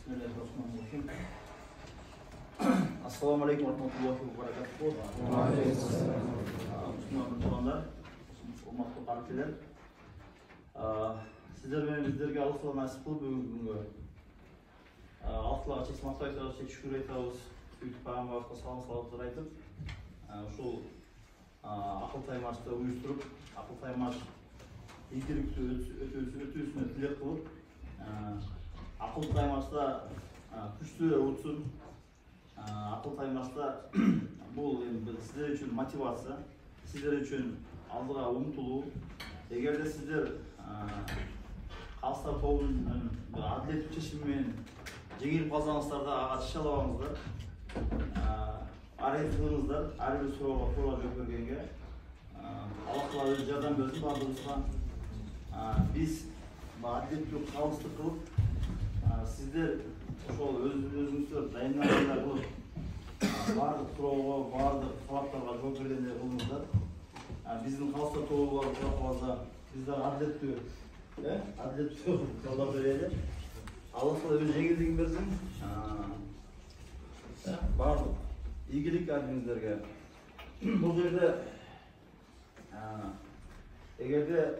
Bismillahirrahmanirrahim. Assalamu alaikum warahmatullahi wabarakatuh. Müslümanlar, hurmatly partiyalar. Sizler bilen bizlerge Allahu nasip kılıp бүгүнгү Allahu чечмакта айтабыз, шүкүр айтабыз. Сүйтүп пайгамбарга салам айтып, ушул акыл таймашты уюштуруп, акыл таймаш ийгиликтүү өтүүсүнө тилек кылып, акыл таймашта күчтүү өтсүн. Акыл таймашта бул сиздер үчүн мотивация, сиздер үчүн алдыга умтулуу. Эгерде сиздер калса тобунун адилеттүү чечими менен жеңилип калсаңыздар да ага чече албаңыздар. Аракет кылыңыздар, ар бир суроого туура жооп бергенге. Аллах Таала өз жардам берсин баардыгыбызга. Биз адилеттүү кабылдык кылып, сиздер ошол өзүңүздөр дайындалгандай кылып, баардык суроого, баардык талаптарга жооп бергендей кылыңыздар. Биздин калса тобу бар калса, биз дагы адилеттүү жолдо берели. Аллах Таала өз жеңилдигин берсин. Баардык ийгилик арзыңыздерге. Бул жерде эгерде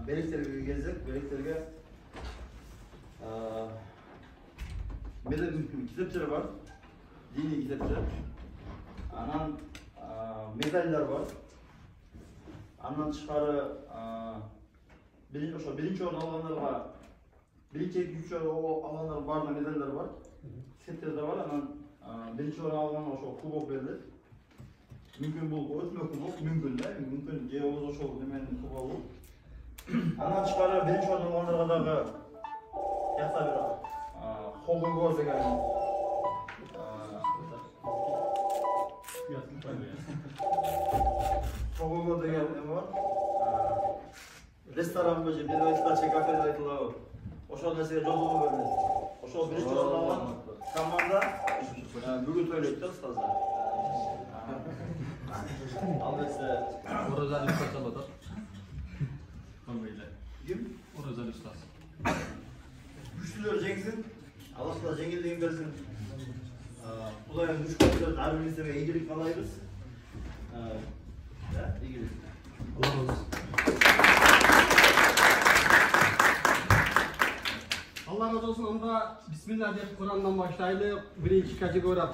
белектерге келсек, белектерге китептер бар, диний китептер. Анан медальдар бар. Андан тышкары биринчи орун алгандарга, биринчи, экинчи орун алгандар баарына медальдар бар. Китептер да бар. Анан биринчи орун алганга ошол кубок берилет. Мүмкүн бул өтмө кубок, мүмкүн да, мүмкүн же болбосо ошол неменин кубогу. Андан тышкары биринчи орун алгандарга дагы жакта бир Холгогор деген Холгогор деген эме бар. Ресторанбы же бир кафеде айтылабы. Ошол нерсеге жолдомо берилет. Ошол биринчи орун алган команда бүгүн тойлойт да устаздар. Ал нерсе оразали устаз алат. Ким? Оразали устаз. Күчтүүлөр жеңсин. Аллах Таала жеңилдигин берсин. Кудайдын күч кудратын ар бирибизге ийгилик каалайбыз. Ийгилик. Алла разы болсун. Allah razı olsun. Onda Bismillah deyip Kur'an'dan başlayalım. Birinci kategori Kur'an.